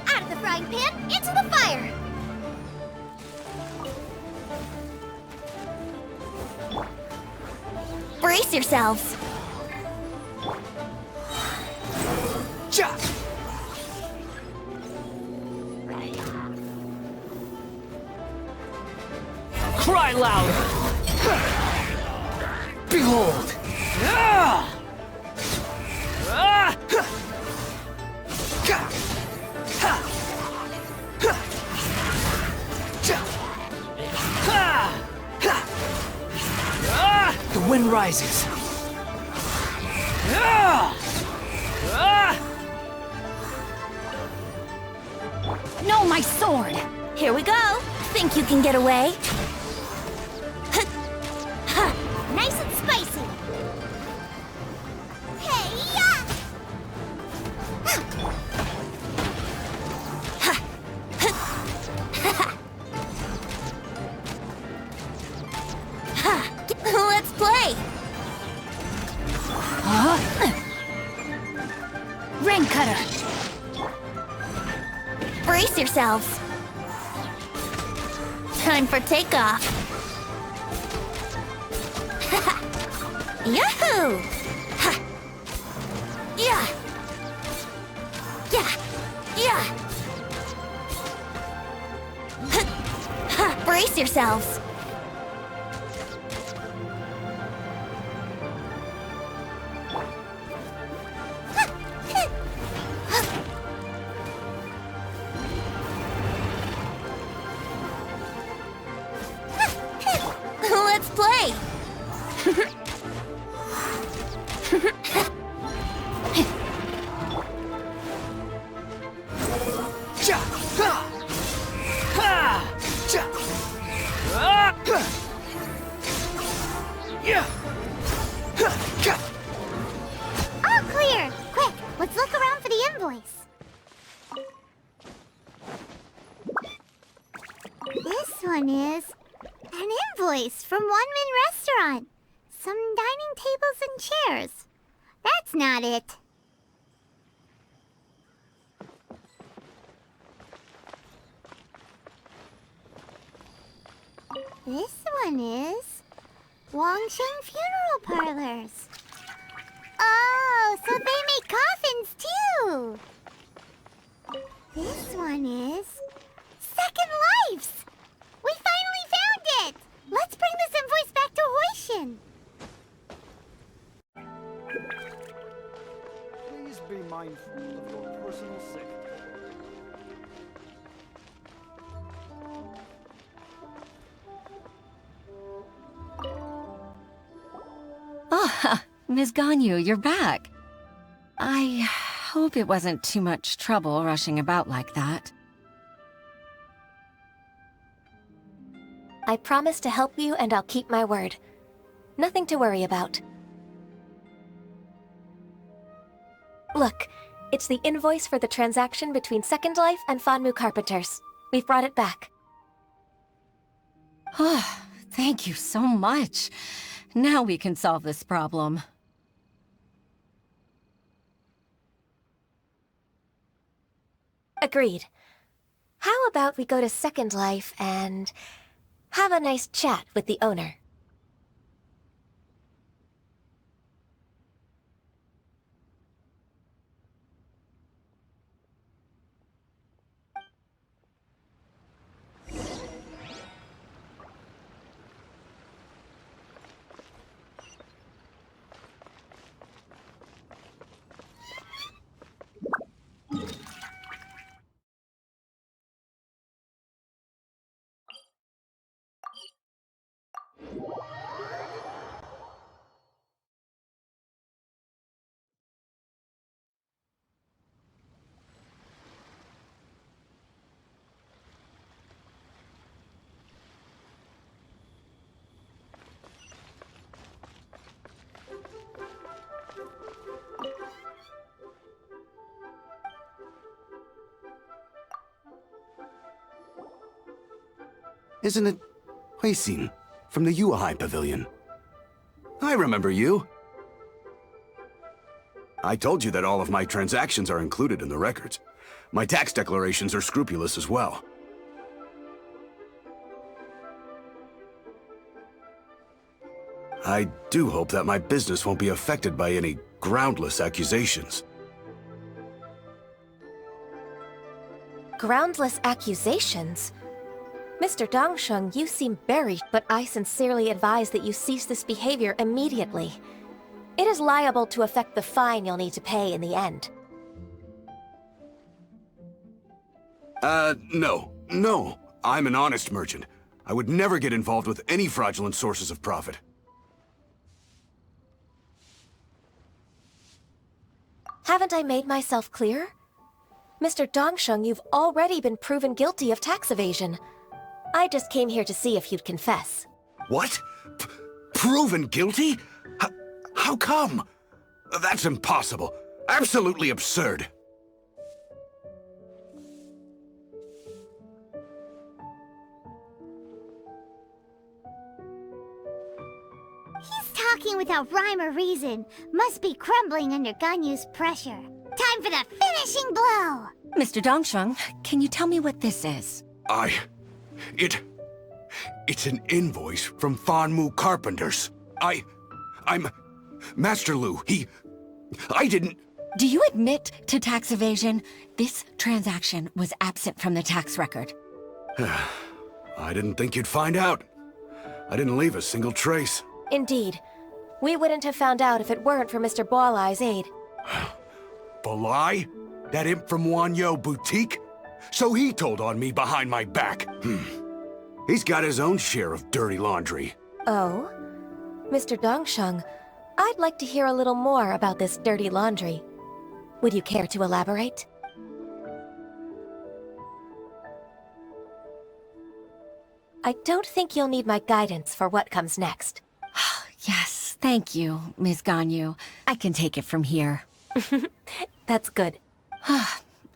S4: Out of the frying pan, into the fire!
S8: Brace yourselves!
S14: Cry louder! Behold! The wind rises.
S8: No, my sword! Here we go! Think you can get away?
S4: Nice and spicy! Hey-ya!
S8: Let's play! Rain cutter! Brace yourselves! Time for takeoff. Yahoo! Ha! Yeah! Yeah! Yeah! Ha! Brace yourselves! Let's play!
S4: All clear! Quick, let's look around for the invoice. This one is an invoice from One-Man Restaurant. Some dining tables and chairs. That's not it. This one is Wangsheng Funeral Parlors. Oh, so they make coffins too. This one is Second Lives. We finally found it. Let's bring this invoice back to Hoishin.
S15: Please be mindful of your personal safety.
S7: Oh, Ms. Ganyu, you're back. I hope it wasn't too much trouble rushing about like that.
S1: I promise to help you and I'll keep my word. Nothing to worry about. Look, it's the invoice for the transaction between Second Life and Fanmu Carpenters. We've brought it back.
S7: Oh, thank you so much. Now we can solve this problem.
S1: Agreed. How about we go to Second Life and have a nice chat with the owner?
S16: Isn't it Huixin from the Yuehai Pavilion? I remember you. I told you that all of my transactions are included in the records. My tax declarations are scrupulous as well. I do hope that my business won't be affected by any groundless accusations.
S1: Groundless accusations? Mr. Dongsheng, you seem buried, but I sincerely advise that you cease this behavior immediately. It is liable to affect the fine you'll need to pay in the end.
S16: No. I'm an honest merchant. I would never get involved with any fraudulent sources of profit.
S1: Haven't I made myself clear? Mr. Dongsheng, you've already been proven guilty of tax evasion. I just came here to see if you'd confess.
S16: What? Proven guilty? How come? That's impossible. Absolutely absurd.
S4: He's talking without rhyme or reason. Must be crumbling under Ganyu's pressure. Time for the finishing blow!
S7: Mr. Dongsheng, can you tell me what this is?
S16: It's an invoice from Fanmu Carpenters. I'm... Master Lu, I didn't...
S7: Do you admit to tax evasion? This transaction was absent from the tax record.
S16: I didn't think you'd find out. I didn't leave a single trace.
S1: Indeed. We wouldn't have found out if it weren't for Mr. Ball-Eye's aid.
S16: Balai? That imp from Wanyo Boutique? So he told on me behind my back. He's got his own share of dirty laundry.
S1: Oh? Mr. Dongsheng, I'd like to hear a little more about this dirty laundry. Would you care to elaborate? I don't think you'll need my guidance for what comes next.
S7: Yes, thank you, Ms. Ganyu. I can take it from here.
S1: That's good.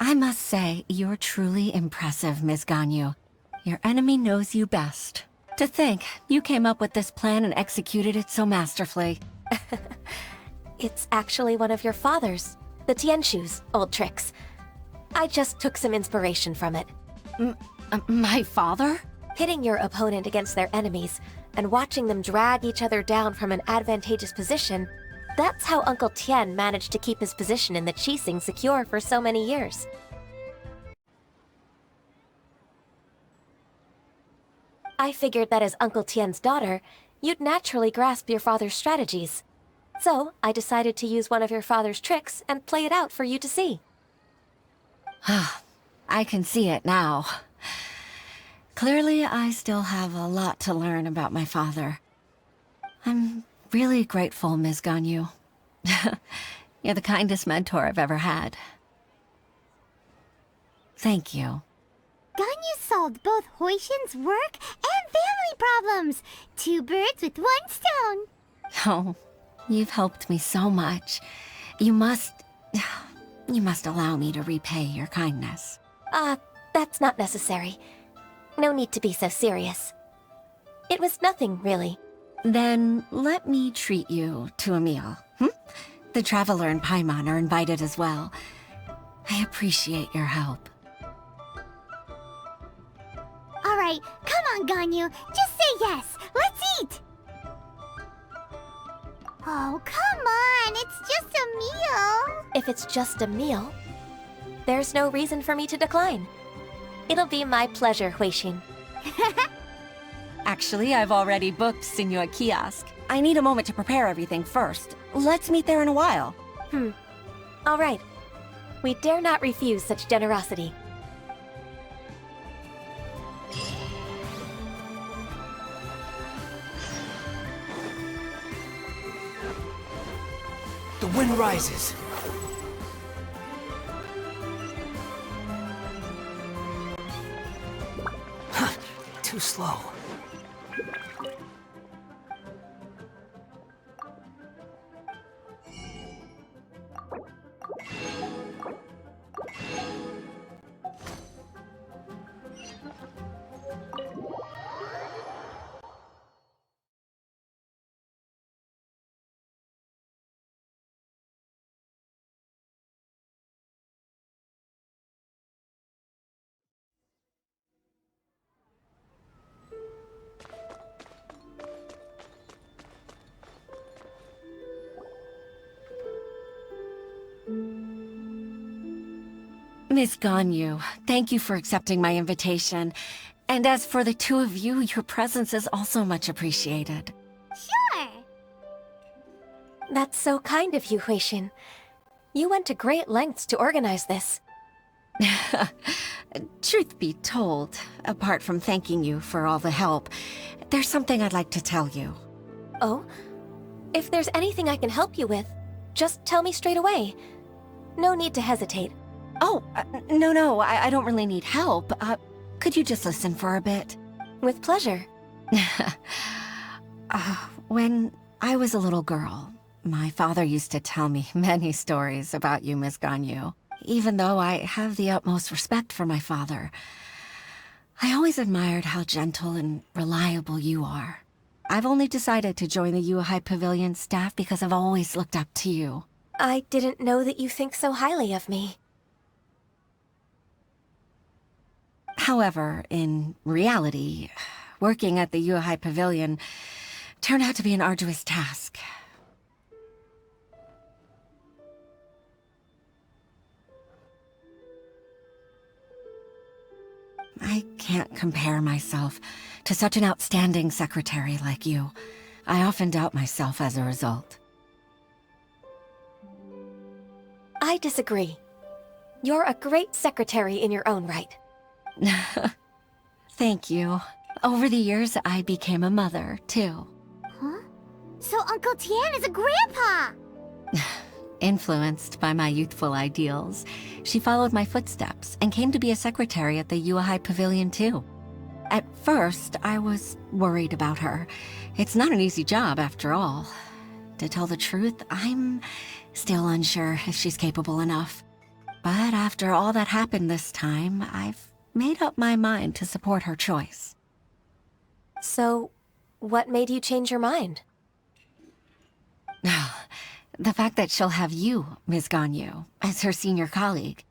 S7: I must say, you're truly impressive, Ms. Ganyu. Your enemy knows you best. To think, you came up with this plan and executed it so masterfully.
S1: It's actually one of your father's, the Tianshu's, old tricks. I just took some inspiration from it.
S7: My father?
S1: Pitting your opponent against their enemies and watching them drag each other down from an advantageous position, that's how Uncle Tien managed to keep his position in the Qixing secure for so many years. I figured that as Uncle Tien's daughter, you'd naturally grasp your father's strategies. So, I decided to use one of your father's tricks and play it out for you to see.
S7: I can see it now. Clearly, I still have a lot to learn about my father. I'm really grateful, Ms. Ganyu. You're the kindest mentor I've ever had. Thank you.
S4: Ganyu solved both Huixin's work and family problems. 2 birds with 1 stone.
S7: Oh, you've helped me so much. You must allow me to repay your kindness.
S1: That's not necessary. No need to be so serious. It was nothing, really.
S7: Then let me treat you to a meal. The Traveler and Paimon are invited as well. I appreciate your help.
S4: Alright, come on, Ganyu. Just say yes. Let's eat! Oh, come on. It's just a meal.
S1: If it's just a meal, there's no reason for me to decline. It'll be my pleasure, Huixin.
S7: Actually, I've already booked Senor Kiosk. I need a moment to prepare everything first. Let's meet there in a while.
S1: All right. We dare not refuse such generosity.
S13: The wind rises. Too slow.
S7: Miss Ganyu, thank you for accepting my invitation. And as for the 2 of you, your presence is also much appreciated.
S4: Sure.
S1: That's so kind of you, Huixin. You went to great lengths to organize this.
S7: Truth be told, apart from thanking you for all the help, there's something I'd like to tell you.
S1: Oh? If there's anything I can help you with, just tell me straight away. No need to hesitate.
S7: Oh, no, I don't really need help. Could you just listen for a bit?
S1: With pleasure.
S7: When I was a little girl, my father used to tell me many stories about you, Miss Ganyu. Even though I have the utmost respect for my father, I always admired how gentle and reliable you are. I've only decided to join the Yuhai Pavilion staff because I've always looked up to you.
S1: I didn't know that you think so highly of me.
S7: However, in reality, Working at the Yuehai Pavilion turned out to be an arduous task. I can't compare myself to such an outstanding secretary like you. I often doubt myself as a result.
S1: I disagree. You're a great secretary in your own right.
S7: Thank you. Over the years, I became a mother, too.
S4: Huh? So Uncle Tian is a grandpa!
S7: Influenced by my youthful ideals, she followed my footsteps and came to be a secretary at the Yuehai Pavilion, too. At first, I was worried about her. It's not an easy job, after all. To tell the truth, I'm still unsure if she's capable enough. But after all that happened this time, I've made up my mind to support her choice.
S1: So, what made you change your mind?
S7: The fact that she'll have you, Ms. Ganyu, as her senior colleague.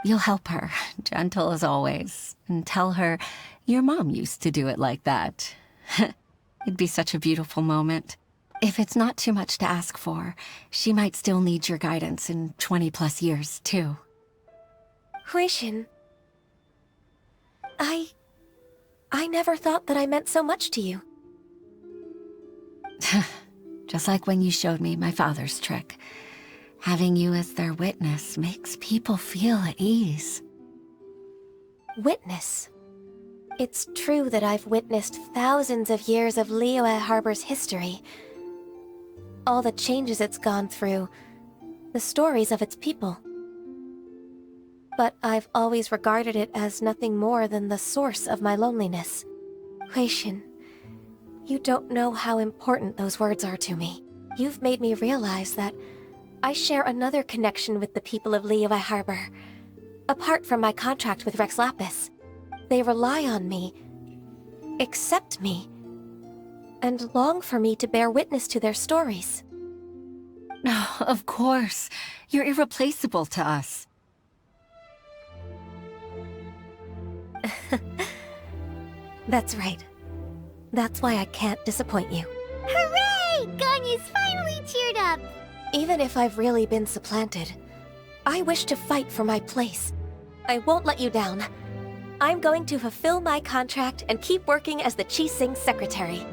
S7: You'll help her, gentle as always, and tell her your mom used to do it like that. It'd be such a beautiful moment. If it's not too much to ask for, she might still need your guidance in 20+ years, too.
S1: Huixin, I never thought that I meant so much to you.
S7: Just like when you showed me my father's trick. Having you as their witness makes people feel at ease.
S1: Witness? It's true that I've witnessed thousands of years of Liyue Harbor's history. All the changes it's gone through, the stories of its people. But I've always regarded it as nothing more than the source of my loneliness. Huixin, you don't know how important those words are to me. You've made me realize that I share another connection with the people of Liyue Harbor. Apart from my contract with Rex Lapis, they rely on me, accept me, and long for me to bear witness to their stories.
S7: Oh, of course. You're irreplaceable to us.
S1: That's right. That's why I can't disappoint you.
S4: Hooray! Ganyu's finally cheered up!
S1: Even if I've really been supplanted, I wish to fight for my place. I won't let you down. I'm going to fulfill my contract and keep working as the Qixing secretary.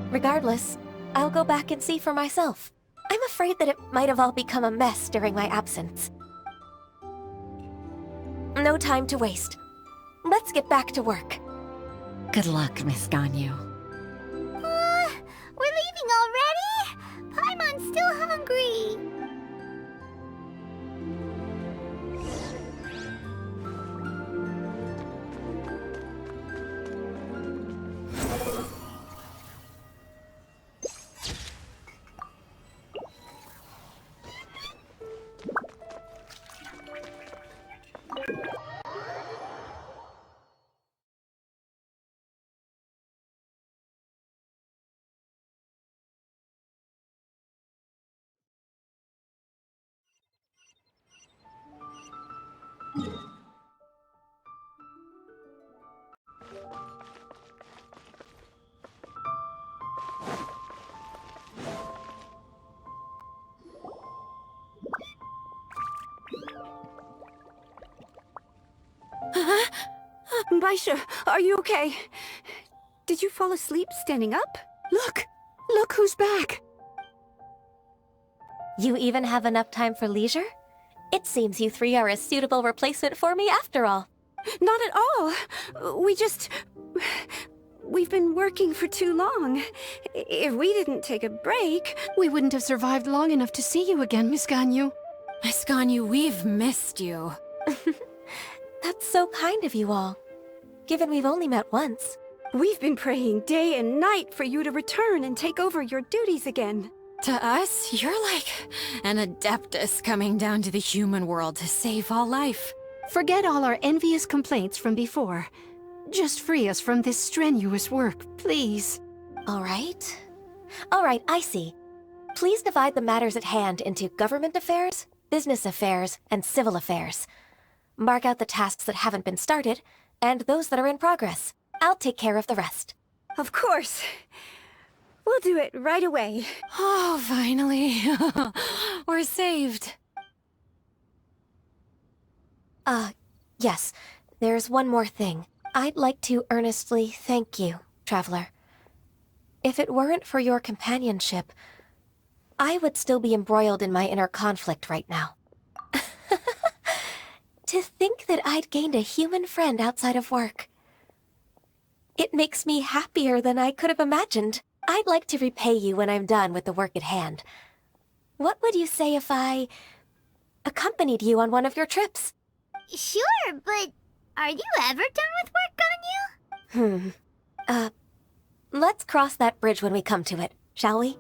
S1: Regardless, I'll go back and see for myself. I'm afraid that it might have all become a mess during my absence. No time to waste. Let's get back to work.
S7: Good luck, Miss Ganyu.
S4: We're leaving already? Paimon's still hungry.
S5: Baisha, are you okay? Did you fall asleep standing up? Look! Look who's back!
S1: You even have enough time for leisure? It seems you three are a suitable replacement for me after all.
S5: Not at all. We've been working for too long. If we didn't take a break...
S2: We wouldn't have survived long enough to see you again, Miss Ganyu.
S3: Miss Ganyu, we've missed you.
S1: That's so kind of you all, given we've only met once.
S5: We've been praying day and night for you to return and take over your duties again.
S3: To us, you're like an adeptus coming down to the human world to save all life.
S2: Forget all our envious complaints from before. Just free us from this strenuous work, please.
S1: All right, I see. Please divide the matters at hand into government affairs, business affairs, and civil affairs. Mark out the tasks that haven't been started, and those that are in progress. I'll take care of the rest.
S5: Of course. We'll do it right away.
S3: Oh, finally. We're saved.
S1: Yes. There's one more thing. I'd like to earnestly thank you, Traveler. If it weren't for your companionship, I would still be embroiled in my inner conflict right now. To think that I'd gained a human friend outside of work. It makes me happier than I could have imagined. I'd like to repay you when I'm done with the work at hand. What would you say if I accompanied you on one of your trips?
S4: Sure, but are you ever done with work, Ganyu?
S1: Let's cross that bridge when we come to it, shall we?